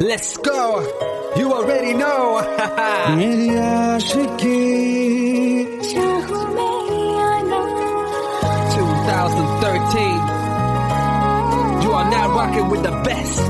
Let's go. You already know. मेरी आशिकी 2013. You are now rocking with the best.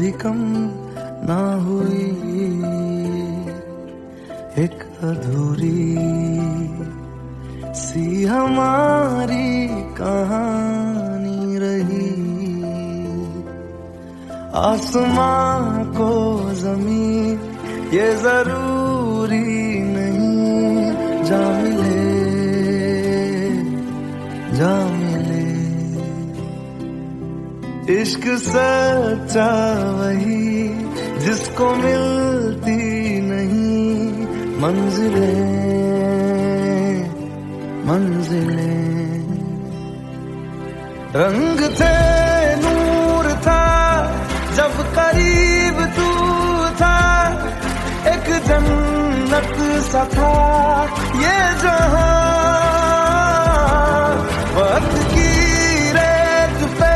भी कम ना हुई, एक अधूरी सी हमारी कहानी रही। आसमां को जमीन ये जरूरी नहीं, जा मिले जा मिले। इश्क सच्चा वही जिसको मिलती नहीं मंजिलें मंजिलें। रंग थे नूर था जब करीब तू था, एक जन्नत सा था ये जहां। वक्त की रेत पे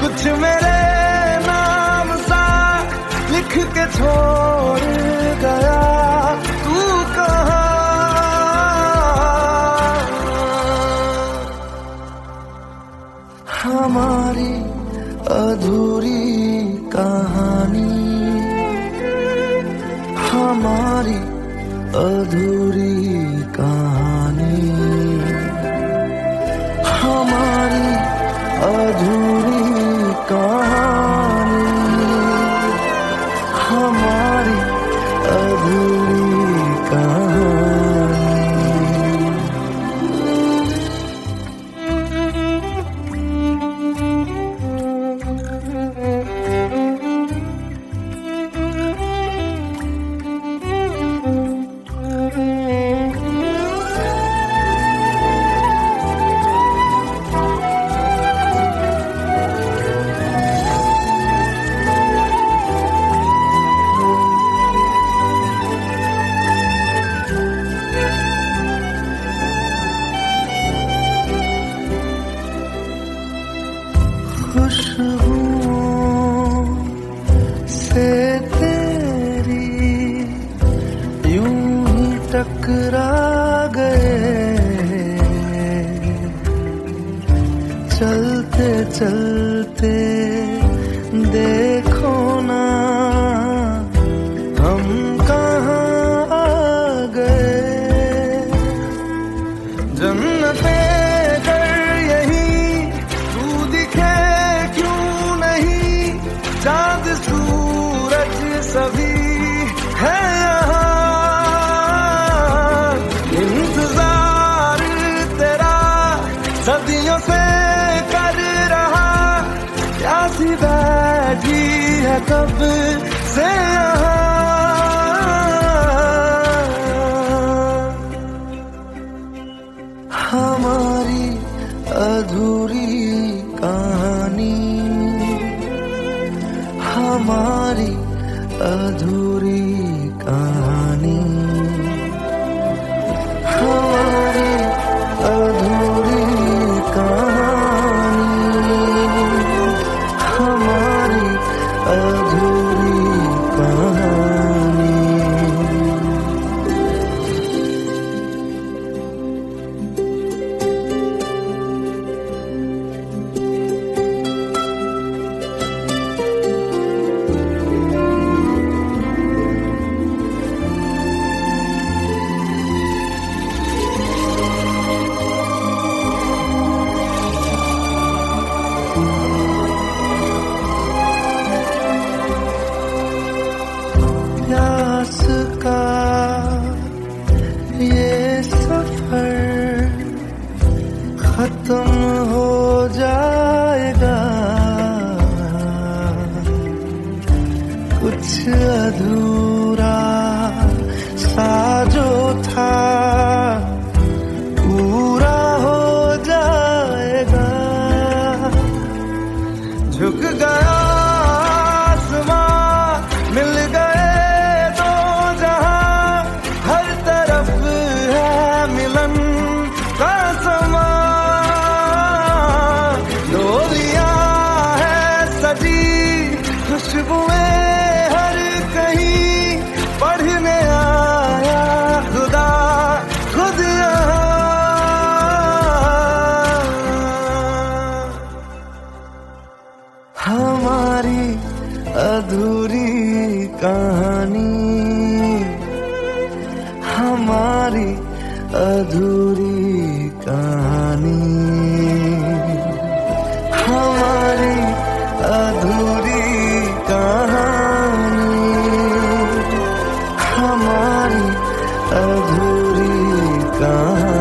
कुछ मेरे नाम सा लिख के छोड़ गया तू कहाँ। हमारी अधूरी कहानी, हमारी अधूरी कहानी, हमारी अधूरी कहानी, हमारी अधूरी कहानी। खुशबुओं से तेरी यूं ही टकरा गए, चलते चलते देखो ना हम कहाँ आ गए। जन्नते चाँद सूरज सभी है यहाँ, इंतजार तेरा सदियों से कर रहा, प्यासी बैठी है कब से यहाँ। हमारी अधूरी कहानी, हमारी अधूरी कहानी, हमारी अधूरी कहानी, हमारी अधूरी कहानी। प्यास का ये सफर खत्म हो जाएगा, कुछ अधूरा सा जो था पूरा हो जाएगा। झुक गया आसमां, मिल गए दो जहां, हर तरफ है मिलन का समा। डोलियां है सजी खुशबुएं हर कहीं, पढ़ने आया खुदा खुद यहाँ। हमारी अधूरी कहानी, हमारी अधूरी कहानी, हमारी अधूरी कहानी, हमारी अधूरी कहानी।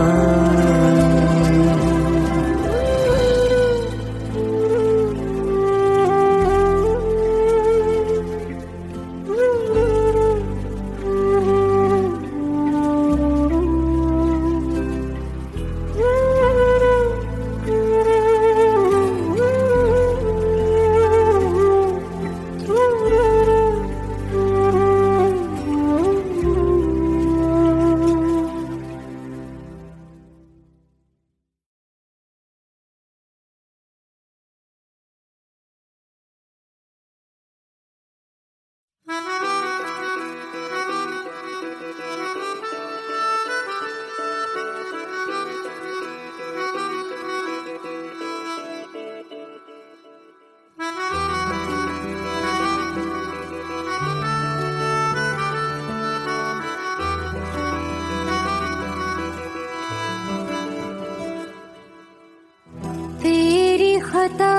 खता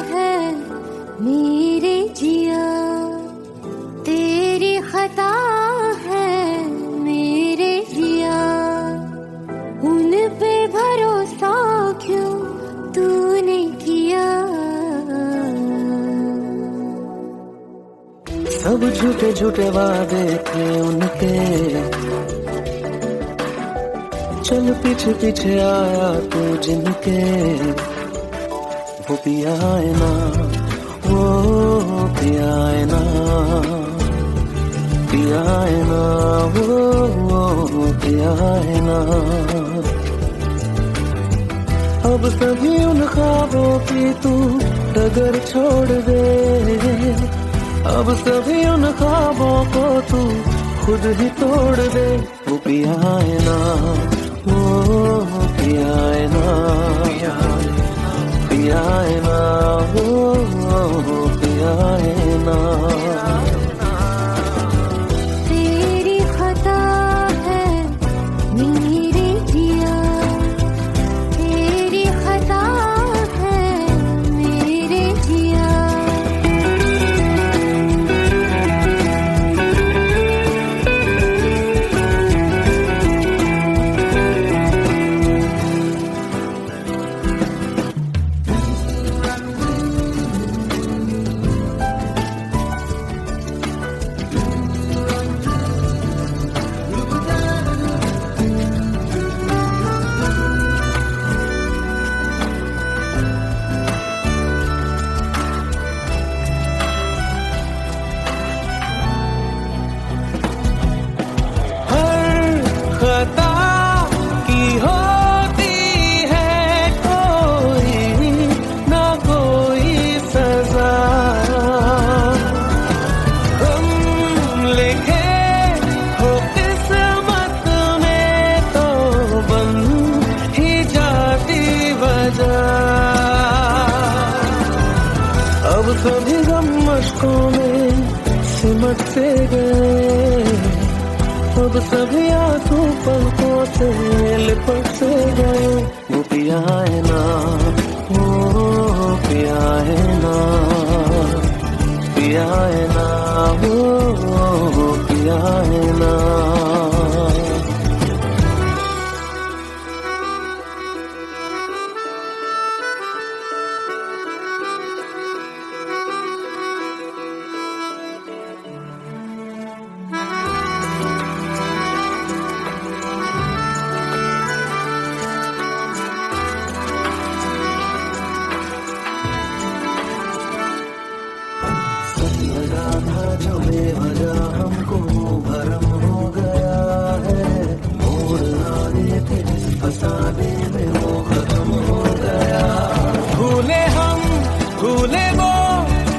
है मेरे जिया, तेरी खता है मेरे जिया, उन पे भरोसा क्यों तूने किया। सब झूठे झूठे वादे थे उनके, चल पीछे पीछे आया तू जिनके, वो पिया है ना, वो पिया है ना, पिया है ना, वो पिया है ना। अब सभी उन ख्वाबों की तू डगर छोड़ दे, अब सभी उन ख्वाबों को तू खुद ही तोड़ दे। वो पिया है ना, वो पिया है ना, पिया है ना, वो पिया है ना। तेरी खता है मेरे जिया, तेरी खता है मेरे जिया। खता की होती है कोई ना कोई सजा, हम लिखे हो किस्मत में तो बन ही जाती वजह। अब सभी गम मशकों में सिमट से गए, अब सभी आंसू पलकों से लिपट से गए। वो पिया है ना, वो पिया है ना, पिया है ना, वो पिया है ना। जो बेवजह हमको भरम हो गया है, मोड़ आने थे जिस फसाने में वो खत्म हो गया। भूले हम भूले वो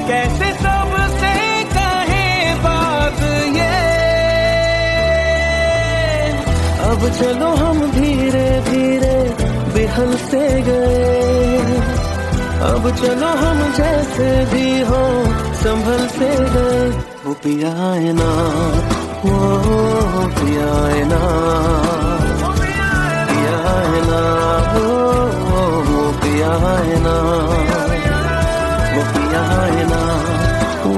कैसे सबसे कहे बात ये, अब चलो हम धीरे धीरे बिहल से गए, अब चलो हम जैसे भी हो संभल से गए। वो पिया है ना, वो पिया है ना, पिया है ना, वो पिया है ना, वो पिया है ना, वो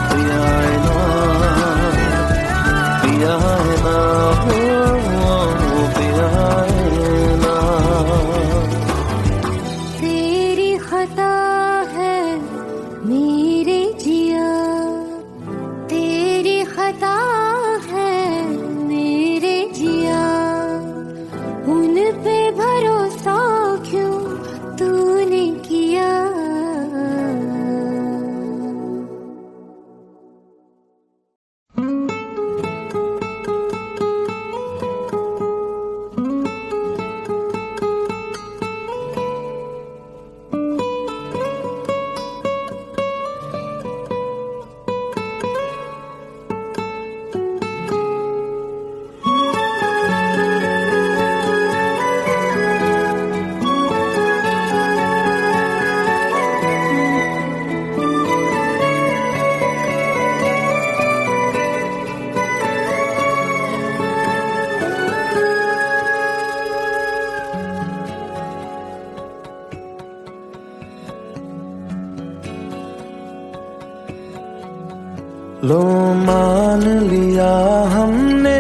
पिया है ना, पिया है ना, वो पिया है ना। तेरी खता है मेरे जिया, तेरी खता है मेरे जिया, उन पे भरोसा क्यों तूने किया। लो मान लिया हमने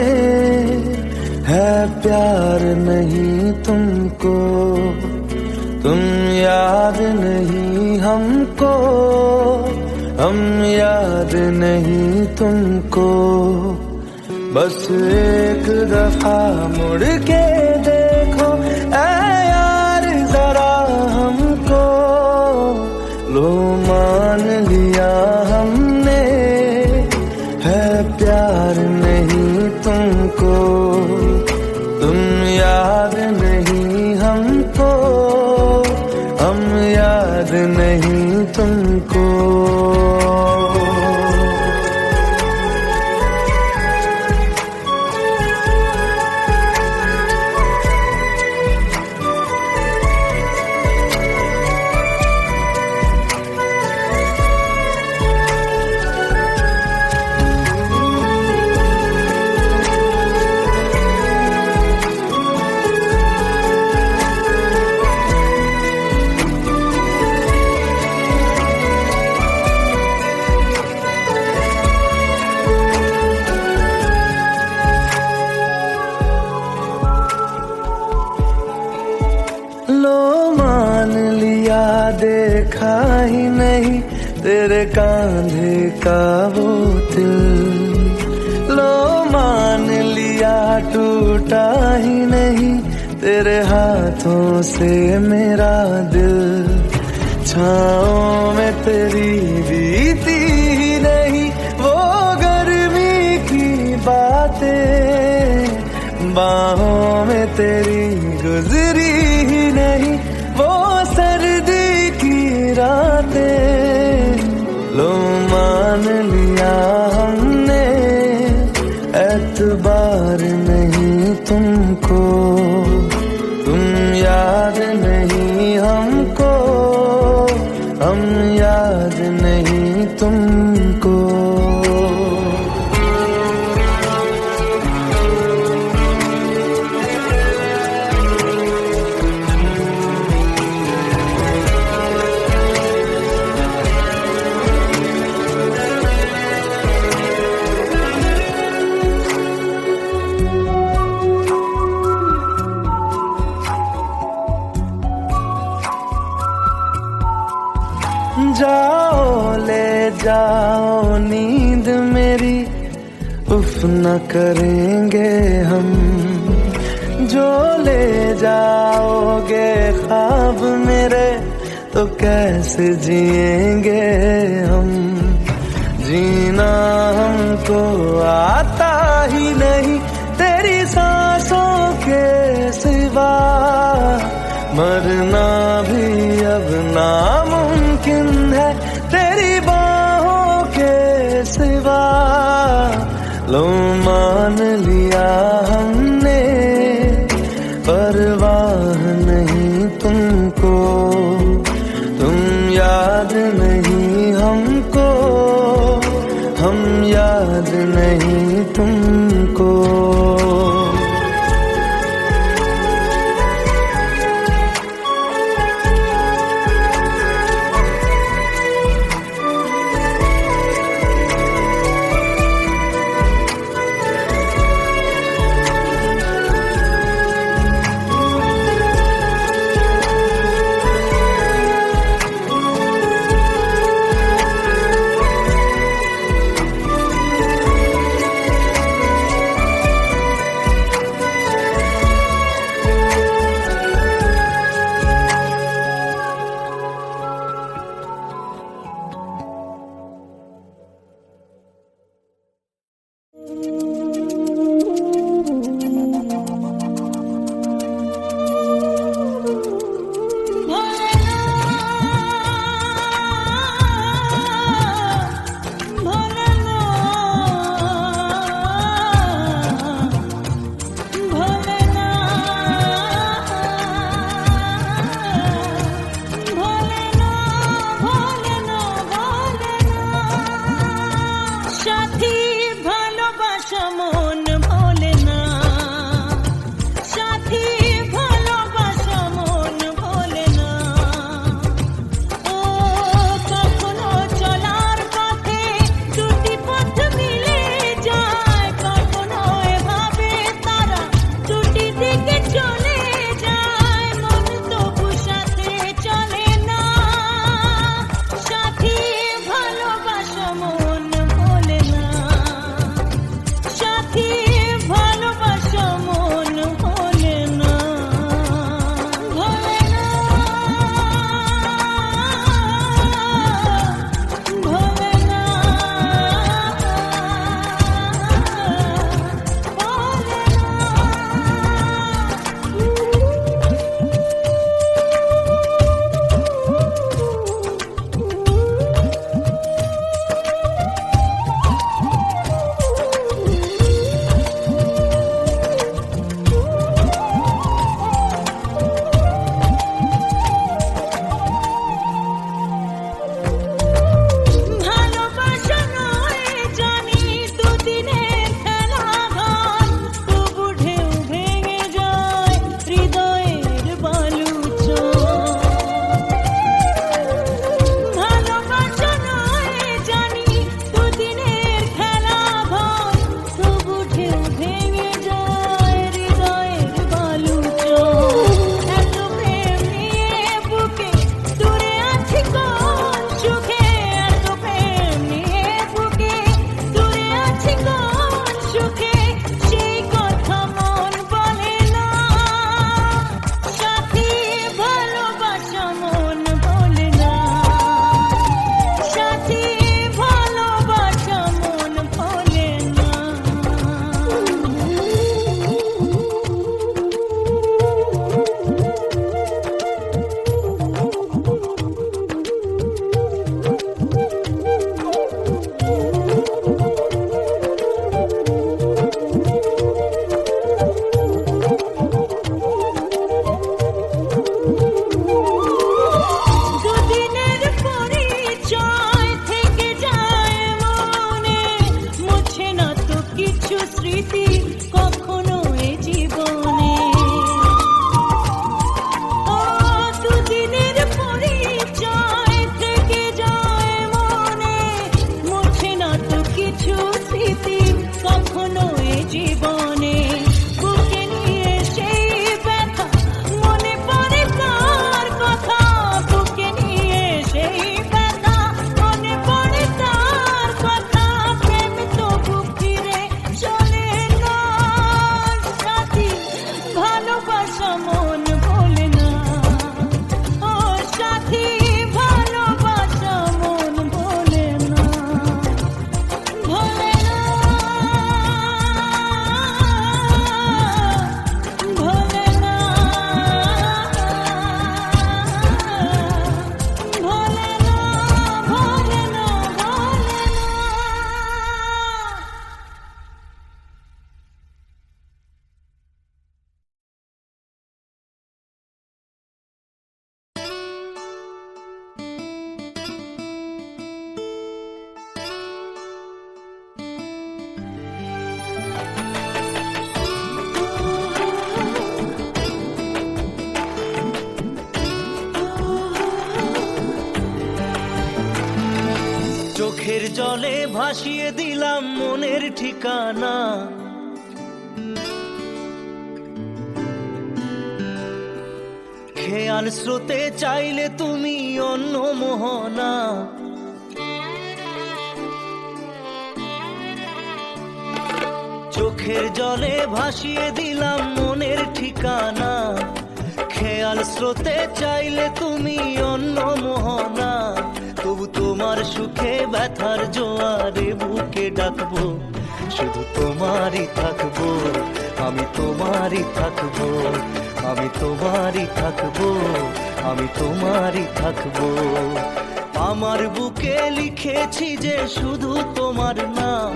है प्यार नहीं तुमको, तुम याद नहीं हमको, हम याद नहीं तुमको। बस एक दफा मुड़ के देखो ऐ यार जरा हमको। लो मान लिया हमने है प्यार नहीं तुमको, तुम याद नहीं हमको, हम याद नहीं तुमको। देखा ही नहीं तेरे कांधे का वो दिल। लो मान लिया टूटा ही नहीं तेरे हाथों से मेरा दिल। छाँव में तेरी बीती ही नहीं वो गर्मी की बातें, बाहों में तेरी गुजरी ही नहीं वो सर्दी की रातें। लो मान लिया हमने एतबार नहीं तुमको, तुम याद नहीं हमको, हम याद नहीं तुमको। जाओ ले जाओ नींद मेरी, उफ न करेंगे हम। जो ले जाओगे ख्वाब मेरे तो कैसे जिएंगे हम। जीना हमको आता ही नहीं तेरी सांसों के सिवा, मरना भी अब नामुमकिन है तेरी बाहों के सिवा। लो मान लिया हमने परवाह नहीं तुमको, याद नहीं हमको, हम याद नहीं तुमको। চোখের জলে ভাসিয়ে দিলাম মনের ঠিকানা, খেয়াল স্রোতে চাইলে তুমি অন্য মোহনা। চোখের জলে ভাসিয়ে দিলাম মনের ঠিকানা, খেয়াল স্রোতে চাইলে তুমি অন্য মোহনা। তবু তোমার সুখে ব্যথার জোয়ারে বুকে ডাকবো, শুধু তোমারই থাকবো, আমি তোমারই থাকবো, আমি তোমারই থাকবো, আমি তোমারই থাকবো। আমার বুকে লিখেছি যে শুধু তোমার নাম,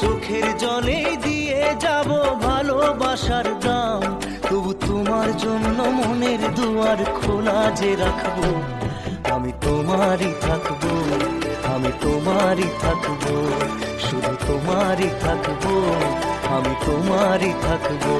চোখের জলে দিয়ে যাব ভালোবাসার দাম। তবু তোমার জন্য মনের দুয়ার খোলা যে রাখবো, আমি তোমারই থাকবো, আমি তোমারই থাকবো, শুধু তোমারই থাকবো, আমি তোমারই থাকবো।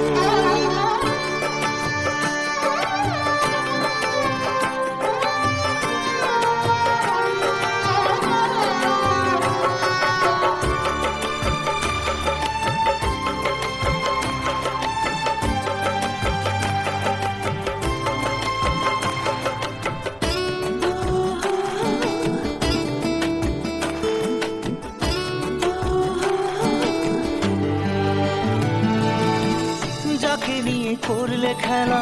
যাকে নিয়ে করলে খেলা,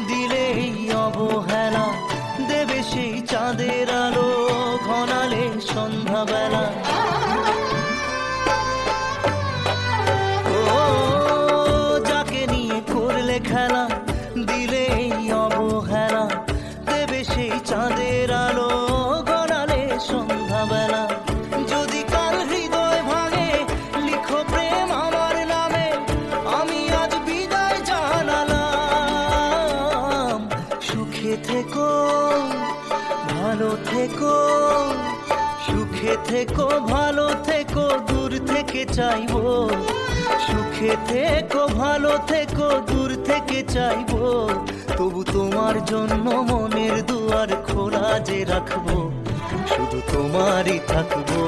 দিলে এই অবহেলা, দেবে সেই চাঁদের আলো ঘনালে সন্ধ্যাবেলা। ও যাকে নিয়ে করলে খেলা, দিলে এই অবহেলা, দেবে সেই চাঁদের আলো ঘনালে সন্ধ্যাবেলা। যদি কাল হৃদয় ভাঙে লিখো প্রেম আমার নামে, আমি আজ বিদায় জানালাম। সুখে থেকো ভালো থেকো, সুখে থেকো ভালো থেকো, দূর থেকে চাইবো। সুখে থেকো ভালো থেকো, দূর থেকে চাইবো। তবু তোমার জন্য মনের দুয়ার খোলা যে রাখবো, শুধু তোমারই থাকবো,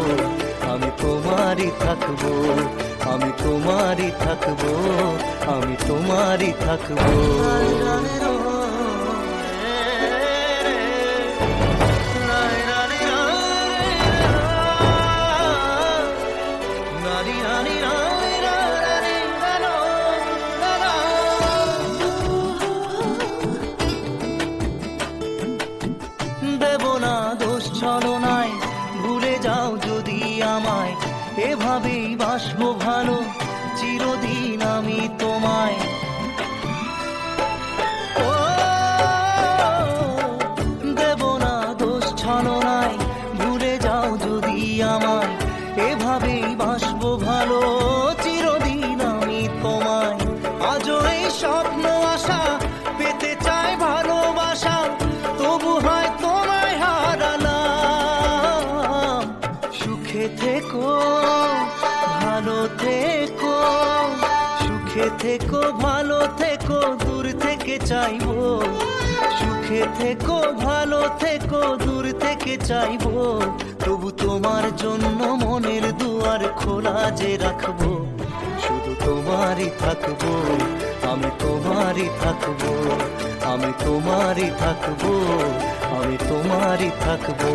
আমি তোমারই থাকবো, আমি তোমারই থাকবো, আমি তোমারই থাকবো। দেব না দোষ ছলনায়, ভুলে যাও যদি আমায়, এভাবেই বাসবো ভালো চিরদিন আমি তোমায়। ও দেব না দোষ ছলনায়, ভুলে যাও যদি আমায়, এভাবেই বাসবো ভালো চিরদিন আমি তোমায়। আজও এই স্বপ্ন আশা পেতে চাই ভালোবাসা, তবু হয় তোমায় হারালাম। সুখে থেকো ভালো থেকো, সুখে থেকো ভালো থেকো, দূর থেকে চাইবো। সুখে থেকো ভালো থেকো, দূর থেকে চাইবো। তবু তোমার জন্য মনের দুয়ার খোলা যে রাখবো, শুধু তোমারই থাকবো, আমি তোমারই থাকবো, আমি তোমারই থাকবো, আমি তোমারই থাকবো।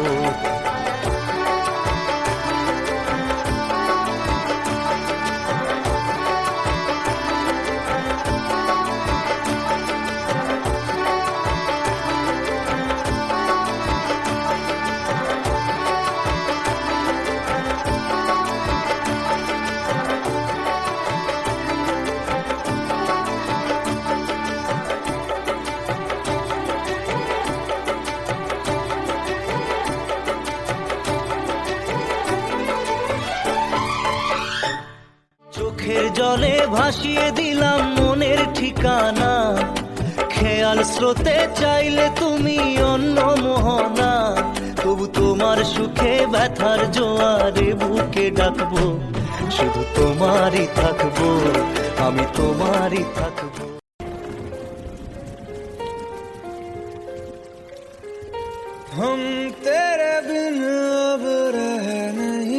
চোখের জলে ভাসিয়ে দিলাম মনের ঠিকানা, খেয়াল স্রোতে চাইলে তুমি অন্য মোহনা। তবু তোমার সুখে ব্যথার জোয়ারে বুকে ডাকবো, শুধু তোমারই থাকবো, আমি তোমারই থাকবো। हम तेरे बिन अब रह नहीं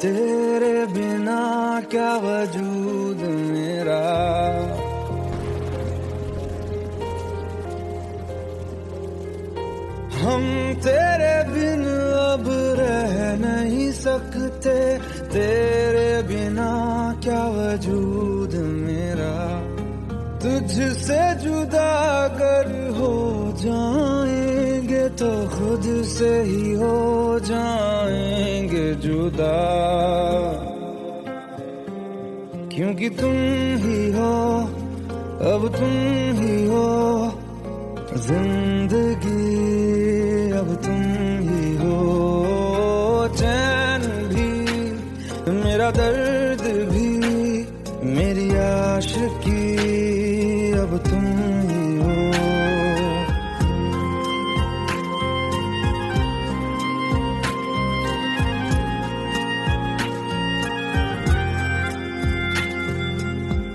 तेरे बिना क्या वजूद मेरा। हम तेरे बिन अब रह नहीं सकते, तेरे बिना क्या वजूद मेरा। तुझसे जुदा अगर हो जाएंगे तो खुद से ही हो जाएंगे जुदा, क्योंकि तुम ही हो, अब तुम ही हो जिंदगी, अब तुम ही हो। चैन भी मेरा दर्द भी मेरी आशिकी, अब तुम ही हो।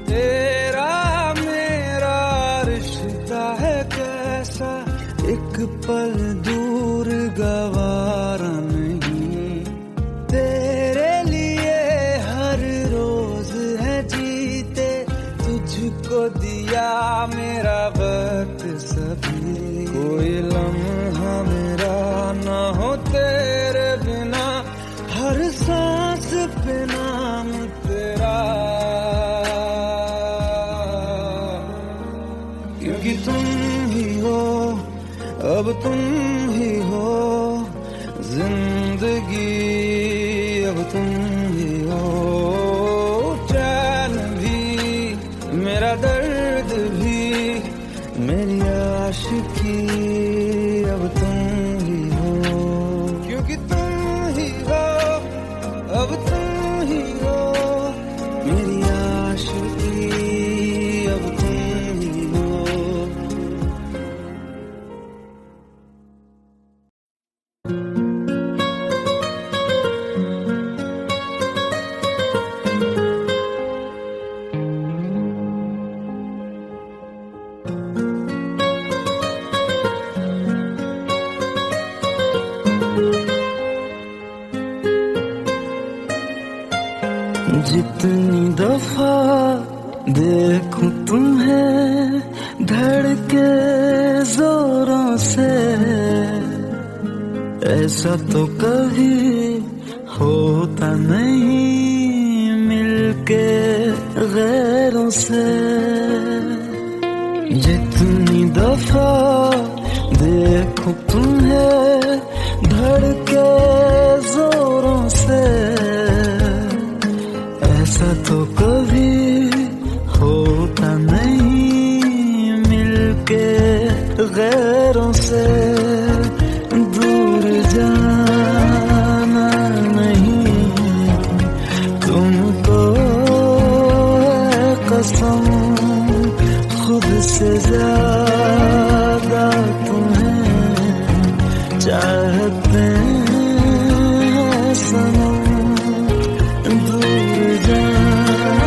तेरा मेरा रिश्ता है कैसा, एक पल दूर गवारा नहीं। तेरे लिए हर रोज है जीते, तुझको दिया मेरा वक्त सभी। कोई लम्हा मेरा ना हो तेरे बिना, हर सांस पे नाम तेरा, क्योंकि तुम ही हो, अब तुम ही हो जिंदगी, अब तुम ही हो। चैन भी मेरा दर्द भी मेरी आशिकी, अब तुम ही हो, क्योंकि तुम ही हो, अब तुम ही हो मेरी आशिकी, अब तुम ही हो। जितनी दफा देखूं तुम्हें धड़के जोरों से, ऐसा तो कभी होता नहीं मिलके गैरों से। जितनी दफा देखूं तुम्हें धड़के जोरों से, ऐसा तो कभी होता नहीं मिलके गैरों से। दूर जाना नहीं तुमको है कसम, खुद से ज्यादा तुम्हें चाहते हैं सनम। दूर जाना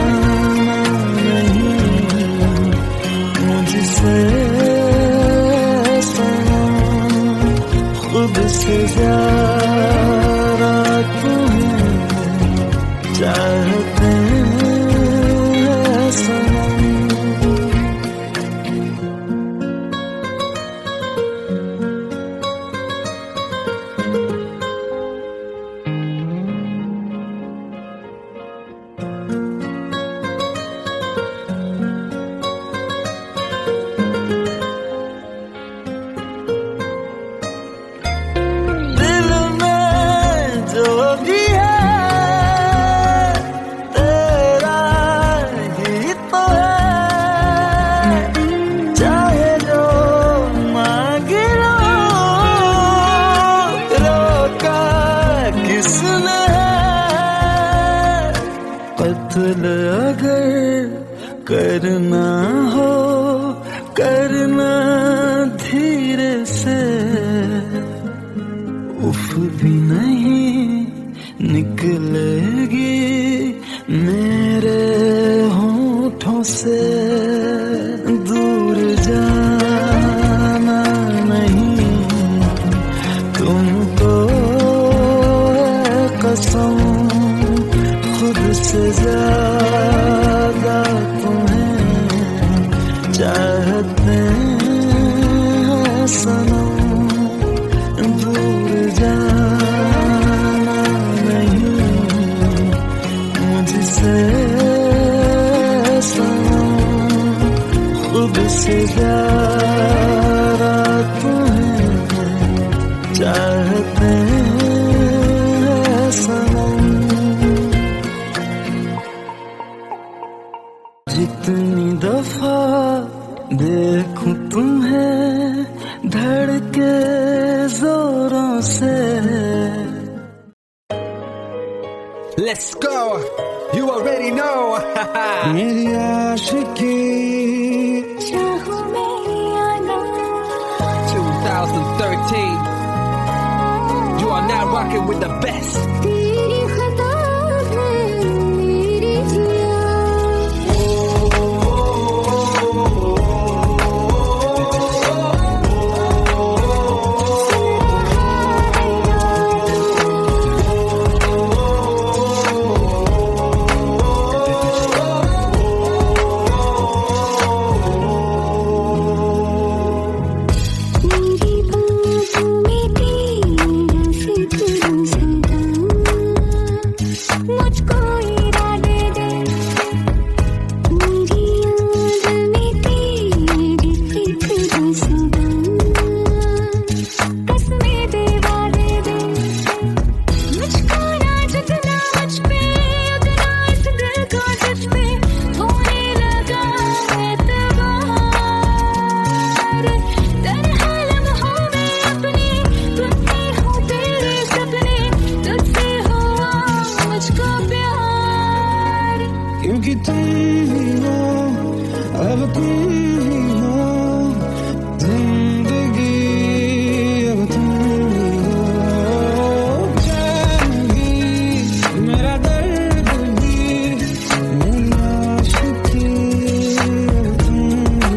नहीं मुझसे सनम, खुद से ज्यादा तुम्हें चाहते हैं सनम। कत्ल अगर करना हो करना धीरे से, उफ भी नहीं निकलेगी मेरे होठों से। दूर जाना नहीं तुमको है कसम, से ज्यादा तुम्हें चाहते हैं सनम, दूर जाना नहीं मुझसे सनम, खुद से ज्यादा तुम्हें चाहते हैं सनम। जितनी दफा देखूं तुम्हें धड़के जोरों से, Let's go. You already know. मेरी आशिकी चाहूं मैं आना 2013. You are now rocking with the best. तेरी खता है मेरी जिया, मेरी बातों में तेरा फिक्र सदा, मुझको इरादे दे, मेरी याद में तेरी फिक्र सदा, कसमें दे वादे दे, मुझको ना जगना मुझ पे, उगना इस दिल को तुझ पे, होने लगा एतबार, तन्हा लम्हों में अपने, तुझसे हो तेरे सपने, तुझसे हुआ मुझको प्यार। क्योंकि तुम ही हो, अब तुम ही हो, जिंदगी अब तुम ही हो, जान भी मेरा दर्द भी, मेरी आशिकी अब तुम ही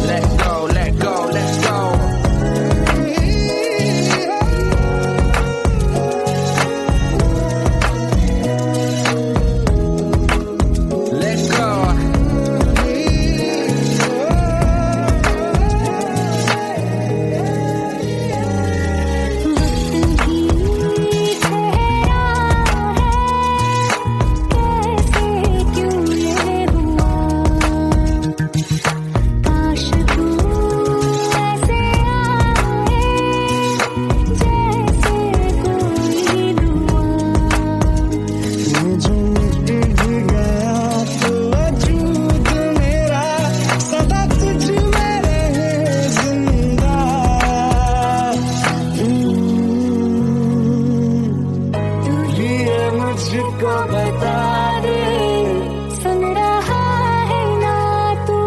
Let go, let go, let's go. Let's go. वक्त भी ठहरा है, कैसे क्यों ये हुआ, काश तू ऐसे आए, जैसे कोई दुआ। ये जो मिट भी गया तो वजूद मेरा सदा तुझ में रहे जिंदा। तू ये मुझको बता दे, सुन रहा है ना तू,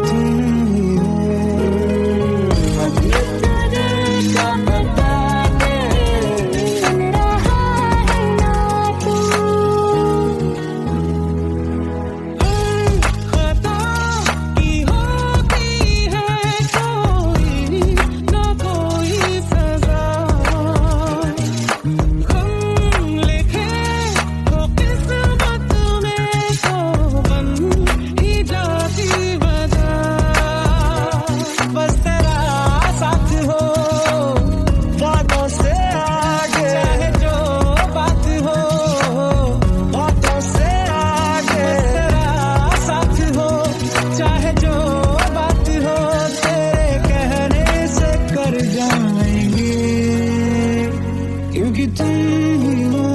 तुम ही हो, अपने तुझे का बता दे, सुन रहा है ना तू। खता की होती है कोई ना कोई सजा, गम लिखे तो किस्मत में तो बन ही जाती वजह, बस तेरा साथ हो बातों से आगे, चाहे जो बात हो बातों से आगे, तेरा साथ हो चाहे जो बात हो, तेरे कहने से कर जाएंगे, क्योंकि तुम ही हो,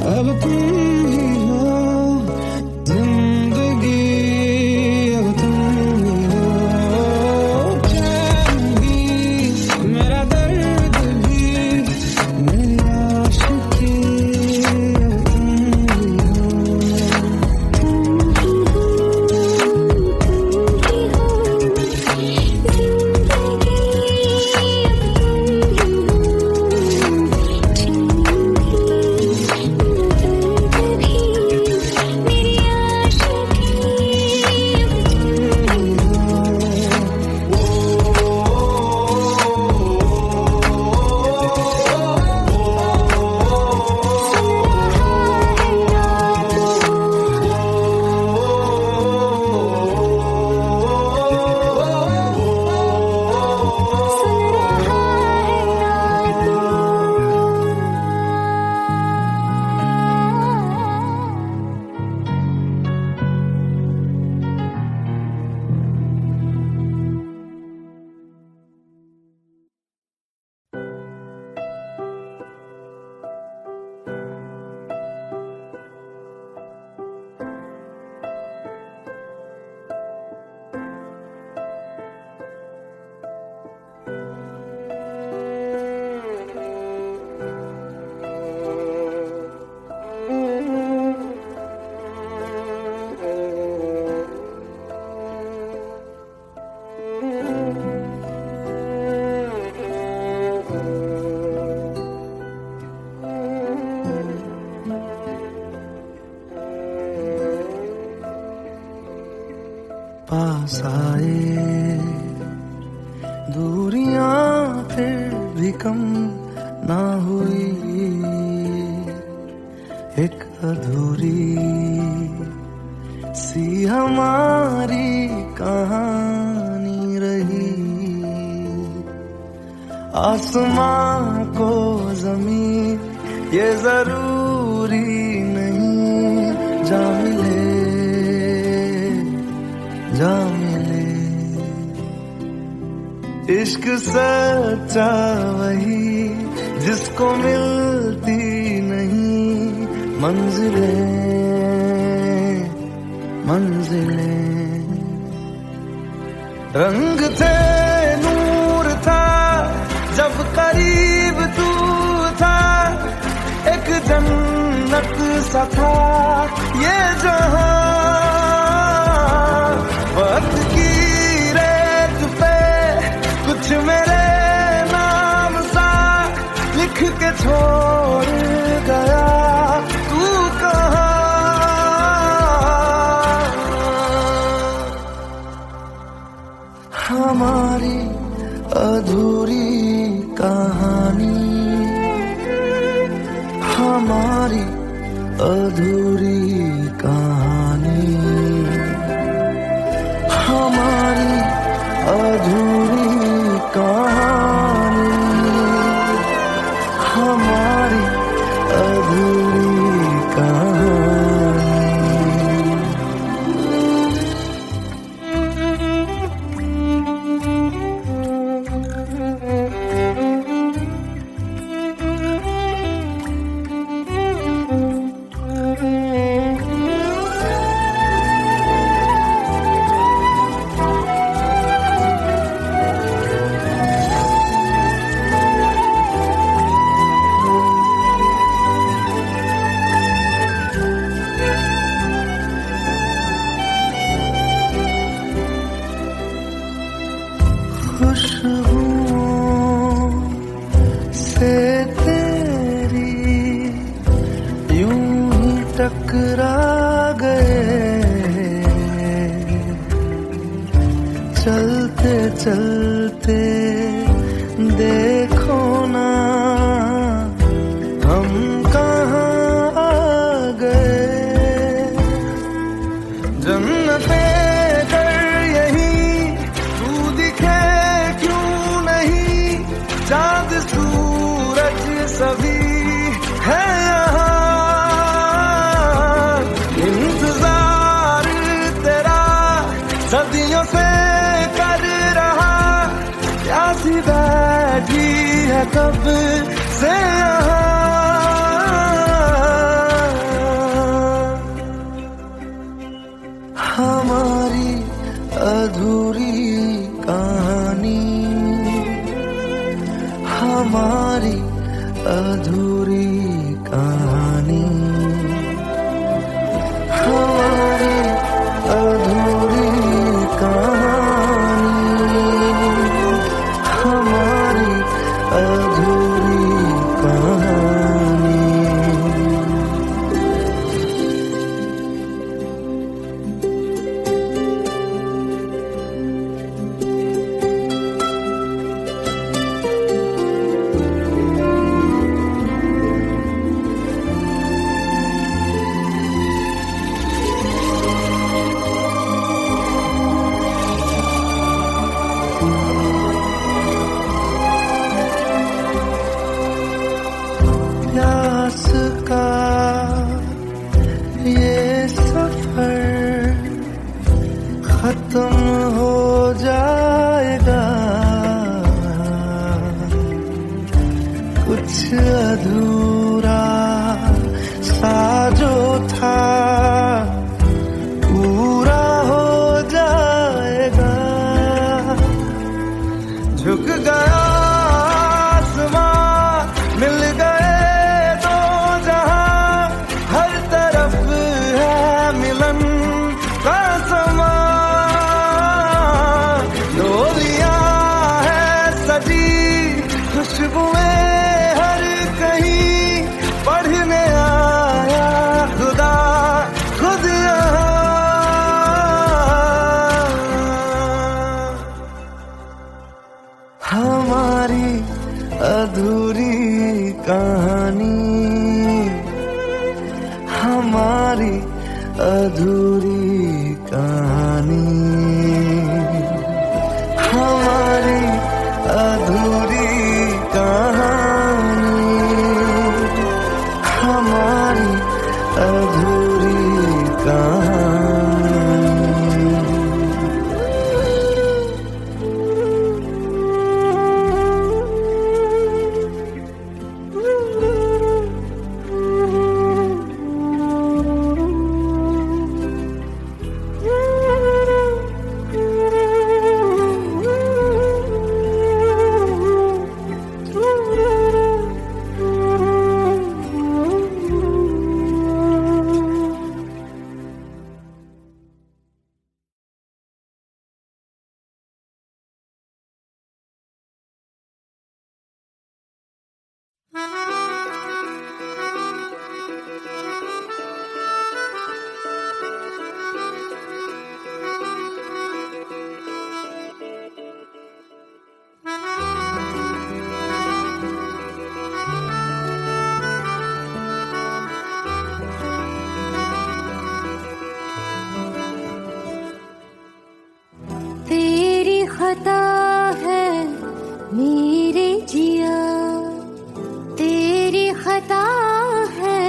अब तुम ही हो, जिंदगी अब तुम ही हो, जान भी मेरा दर्द भी, मेरी आशिकी अब तुम ही हो। तुम ही हो, तुम ही पास आए, दूरियां फिर भी कम ना हुई, एक अधूरी सी हमारी कहानी रही। आसमां को जमीन ये जरूरी नहीं, जा मिले जा मिले। इश्क सच्चा वही जिसको मिलती नहीं मंजिलें मंजिलें। रंग थे नूर था जब करीब तू था, एक जन्नत सा था ये जहां। वक्त की रेत पे कुछ मेरे नाम सा लिख के छोड़ गया, तू कहाँ? हमारी अधूरी कहानी, हमारी अधूरी कहानी, हमारी अधूरी कहानी, हमारी अधूरी कहानी। खुशबुओं से तेरी यूं ही टकरा गए, चलते चलते देखो ना हम कहाँ आ गए। जन्नते चाँद सूरज सभी है यहाँ, इंतजार तेरा सदियों से कर रहा, प्यासी बैठी है कब से यहाँ। हमारी अधूरी कहानी, हमारी अधूरी कहानी, हमारी अधूरी कहानी, हमारी अधूरी कहानी। प्यास का ये सफर खत्म हो जाएगा, कुछ अधूरा सा जो था पूरा हो जाएगा। झुक गया आसमां, मिल गए दो जहां, हर तरफ है मिलन का समा। डोलियां है सजी खुशबुएं हर कहीं, खता है मेरे जिया, तेरी खता है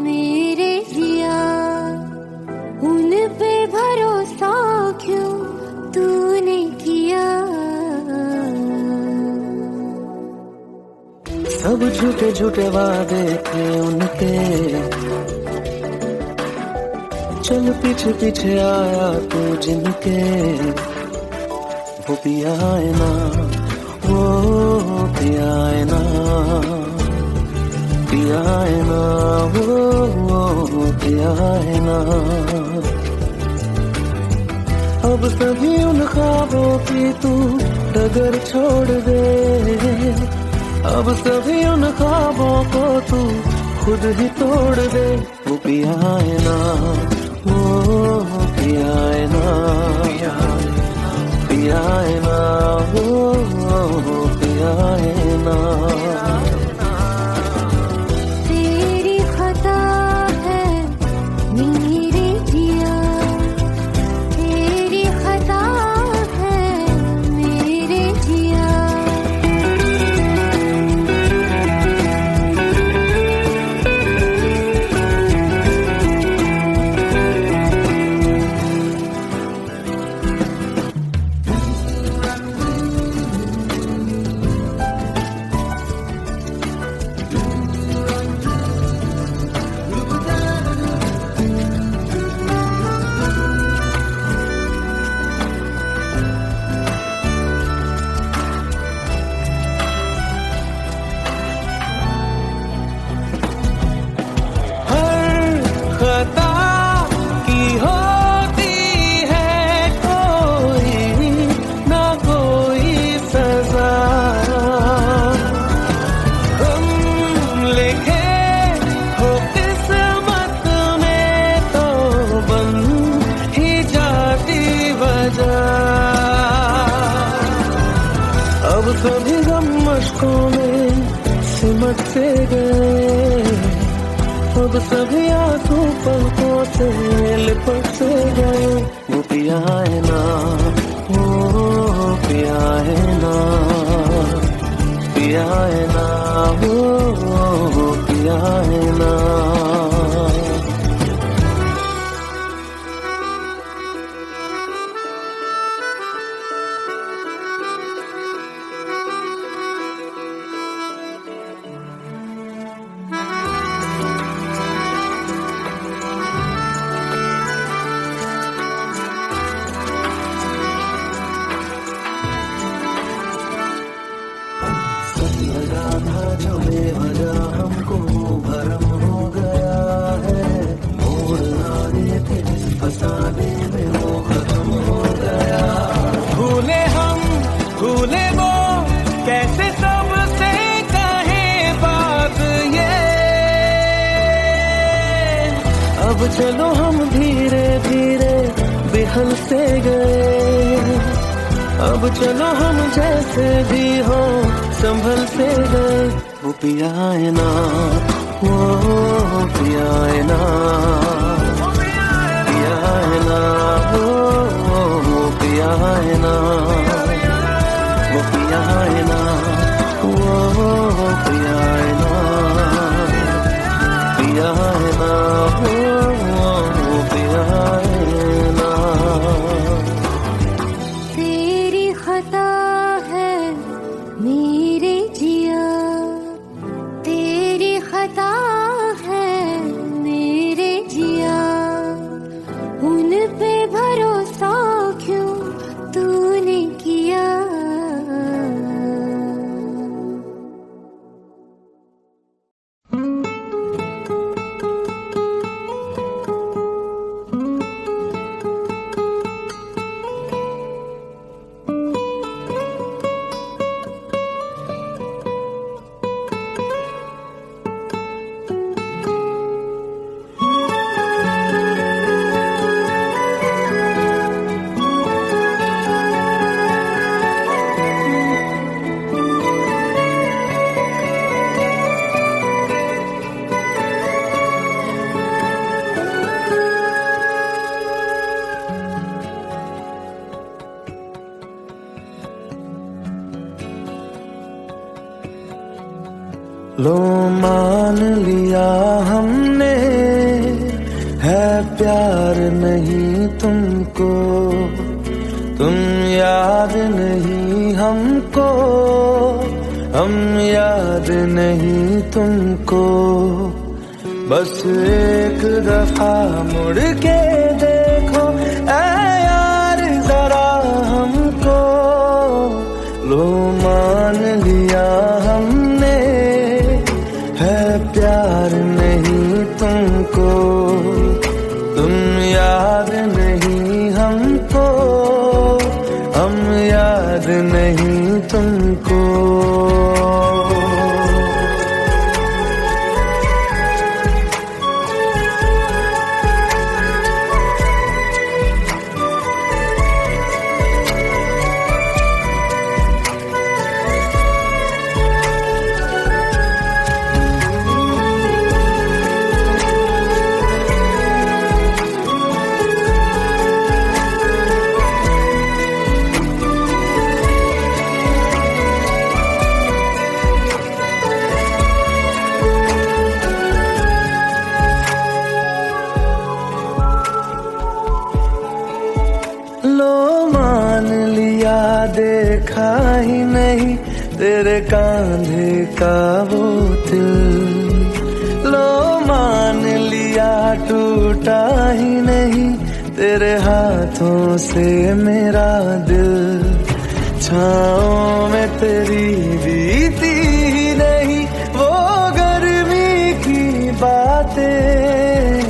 मेरे जिया, उन पे भरोसा क्यों तूने किया। सब झूठे झूठे वादे थे उनके, चल पीछे पीछे आया तू जिनके, वो पिया है ना, वो पिया है ना, पिया है ना, वो पिया है ना। अब सभी उन ख्वाबों की तू डगर छोड़ दे, अब सभी उन ख्वाबों को तू खुद ही तोड़ दे। वो पिया है ना, वो पिया है ना, पिया है ना, वो पिया है ना। तेरी खता है मेरे जिया, तेरी खता है मेरे जिया। अब सभी गम मशकों में सिमट से गए, अब सभी आंसू पलकों से लिपट से गए। वो पिया है ना, वो पिया है ना, पिया है ना, वो पिया है ना। लगा था जो बेवजह हमको भरम हो गया है, मोड़ आने थे जिस फसाने में वो खत्म हो गया। भूले हम भूले वो कैसे सबसे कहे बात ये, अब चलो हम धीरे धीरे बिहल से गए, अब चलो हम जैसे भी हो संभल से गए। वो पिया है ना, वो पिया है ना, पिया है ना, वो पिया है ना, वो पिया है ना, वो पिया है ना, पिया है ना, वो पिया है ना। तेरी खता है मेरे जिया, तेरी खता है मेरे जिया, उन पे भरोसा क्यों तूने किया। लो मान लिया हमने, है प्यार नहीं तुमको, तुम याद नहीं हमको, हम याद नहीं तुमको। बस एक दफा मुड़ के देखो ऐ यार जरा हमको, लो मान लिया हमने, है प्यार नहीं तुमको, तुम याद नहीं हमको, हम याद नहीं तुमको। लो मान लिया देखा ही नहीं तेरे कांधे का वो दिल, लो मान लिया टूटा ही नहीं तेरे हाथों से मेरा दिल। छाँव में तेरी बीती ही नहीं वो गर्मी की बातें,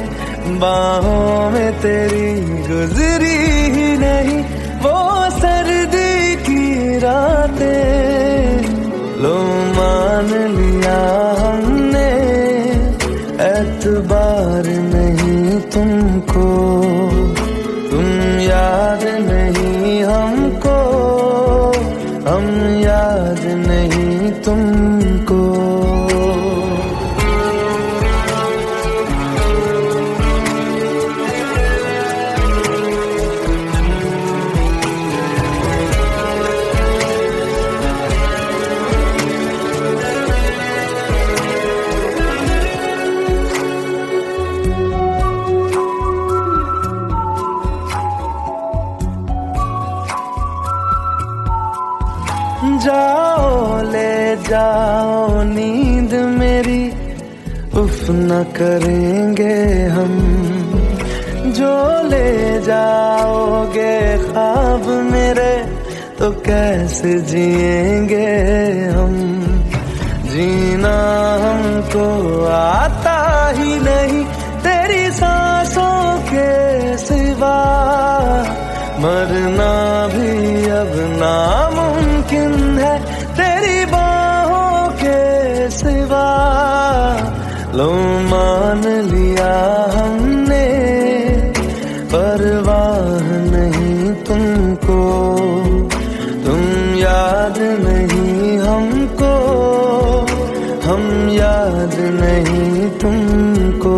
बाहों में तेरी गुजरी ही नहीं वो सर्दी की रातें। लो मान लिया हमने, एतबार नहीं तुमको, तुम याद नहीं हमको, हम याद नहीं तुमको। जाओ ले जाओ नींद मेरी, उफ न करेंगे हम, जो ले जाओगे ख्वाब मेरे तो कैसे जिएंगे हम। जीना हमको आता ही नहीं तेरी सांसों के सिवा, मरना भी अब नामुमकिन है तेरी बाहों के सिवा। लो मान लिया हमने, परवाह नहीं तुमको, तुम याद नहीं हमको, हम याद नहीं तुमको।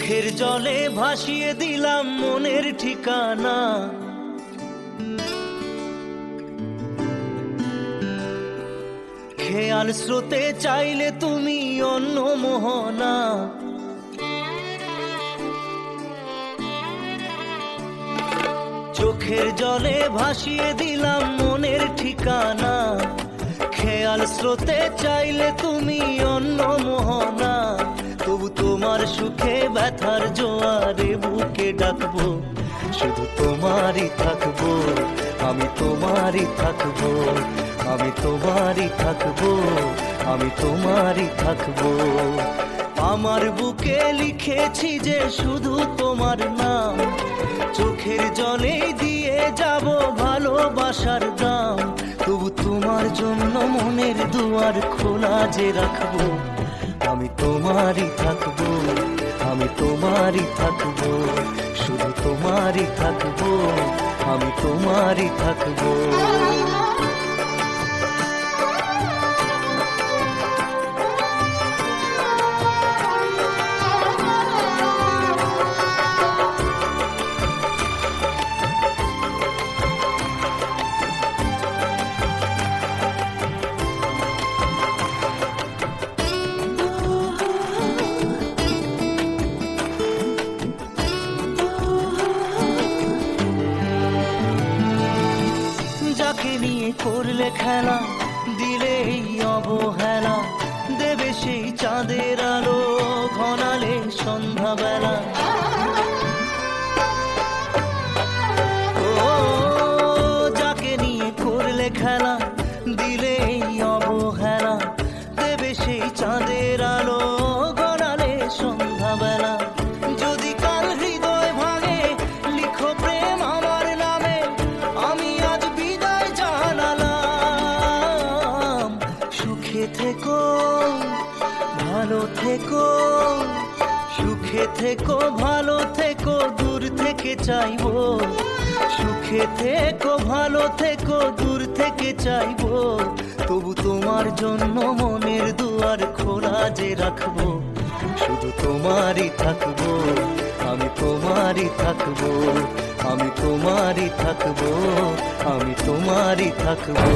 চোখের জলে ভাসিয়ে দিলাম মনের ঠিকানা, খেয়াল স্রোতে চাইলে তুমি অন্য মোহনা। চোখের জলে ভাসিয়ে দিলাম মনের ঠিকানা, খেয়াল স্রোতে চাইলে তুমি অন্য মোহনা। তবু তোমার সুখে ব্যথার জোয়ারে বুকে ডাকবো, শুধু তোমারই থাকবো, আমি তোমারই থাকবো, আমি তোমারই থাকবো, আমি তোমারই থাকবো। আমার বুকে লিখেছি যে শুধু তোমার নাম, চোখের জলে দিয়ে যাব ভালোবাসার দাম। তবু তোমার জন্য মনের দুয়ার খোলা যে রাখবো, আমি তোমারই থাকবো, আমি তোমারই থাকবো, শুধু তোমারই থাকবো, আমি তোমারই থাকবো। যাকে নিয়ে করলে খেলা, দিলে এই অবহেলা, দেবে সেই চাঁদের আলো ঘনালে সন্ধ্যাবেলা। ও যাকে নিয়ে করলে খেলা, দিলে এই অবহেলা, দেবে সেই চাঁদের আলো ঘনালে সন্ধ্যাবেলা। যদি কাল হৃদয় ভাঙে লিখো প্রেম আমার নামে, আমি আজ বিদায় জানালাম। সুখে থেকো ভালো থেকো, সুখে থেকো ভালো থেকো, দূর থেকে চাইবো। সুখে থেকো ভালো থেকো, দূর থেকে চাইবো। তবু তোমার জন্য মনের দুয়ার খোলা যে রাখবো, শুধু তোমারই থাকবো, আমি তোমারই থাকবো, আমি তোমারই থাকবো, আমি তোমারই থাকবো।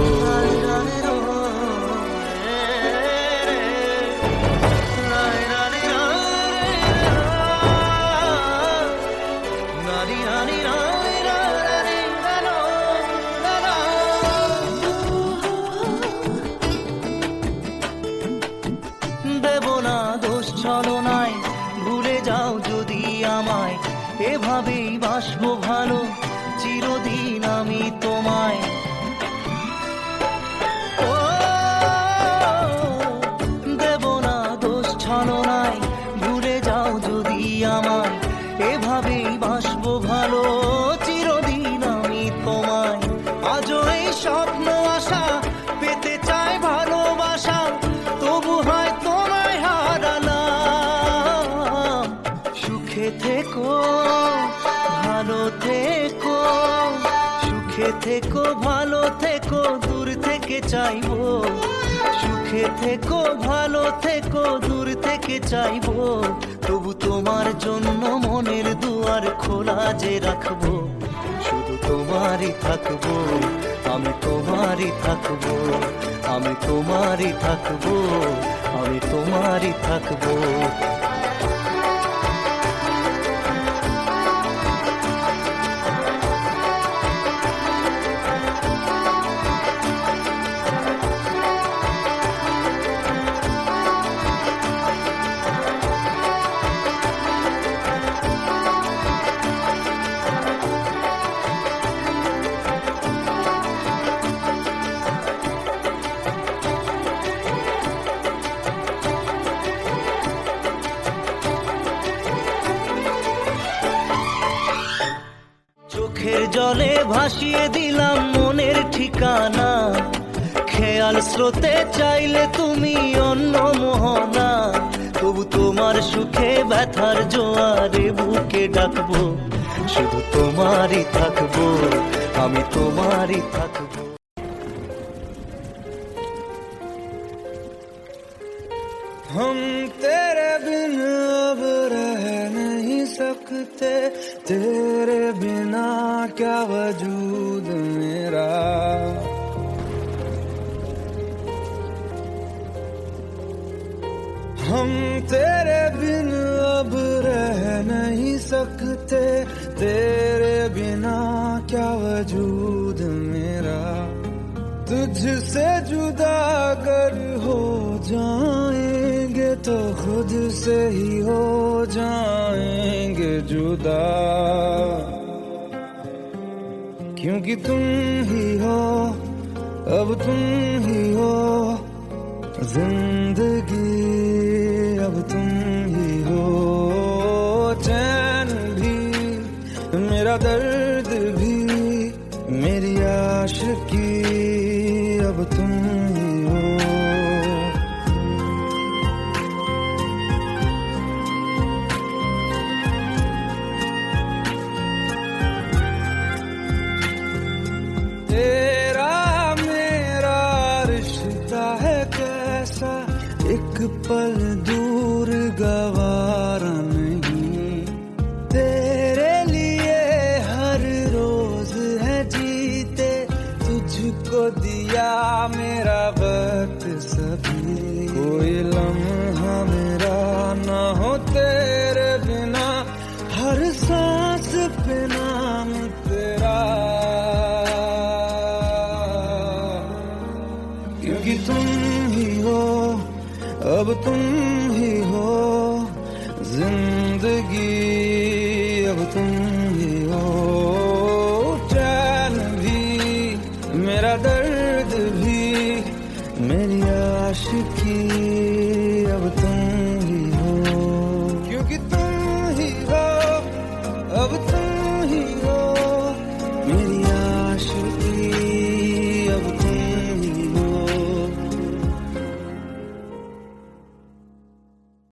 দেব না দোষ ছলনায়, ভুলে যাও যদি আমায়, এভাবেই বাসবো ভালো চিরদিন আমি তোমায়। ও দেব না দোষ ছলনায়, ভুলে যাও যদি আমায়, এভাবেই বাসবো ভালো চিরদিন আমি তোমায়। আজও এই স্বপ্ন আশা পেতে চাই ভালোবাসা, তবু হয় তোমায় হারালাম। সুখে থেকো ভালো থেকো, সুখে থেকো ভালো থেকো, দূর থেকে চাইবো। সুখে থেকো ভালো থেকো, দূর থেকে চাইবো। তবু তোমার জন্য মনের দুয়ার খোলা যে রাখবো, শুধু তোমারই থাকবো, আমি তোমারই থাকবো, আমি তোমারই থাকবো, আমি তোমারই থাকবো। চোখের জলে ভাসিয়ে দিলাম মনের ঠিকানা, খেয়াল স্রোতে চাইলে তুমি অন্য মোহনা। তবু তোমার সুখে ব্যথার জোয়ারে বুকে ডাকবো, শুধু তোমারই থাকবো, আমি তোমারই থাকবো। हम तेरे बिन अब रह नहीं सकते, तेरे बिना क्या वजूद मेरा। हम तेरे बिन अब रह नहीं सकते, तेरे बिना क्या वजूद मेरा। तुझसे जुदा अगर हो जाएंगे तो खुद से ही हो जाएंगे जुदा, क्योंकि तुम ही हो, अब तुम ही हो जिंदगी, अब तुम ही हो चैन भी, मेरा दर्द भी, मेरी आशिकी, अब तुम ही हो। तेरा मेरा रिश्ता है कैसा, एक पल दूर गवारा नहीं। तेरे लिए हर रोज है जीते, तुझको दिया मेरा वक्त सभी। कोई लम्हा मेरा ना हो तेरे बिना, हर सांस पे नाम तेरा, क्योंकि तुम ही हो, अब तुम ही हो जिंदगी, अब तुम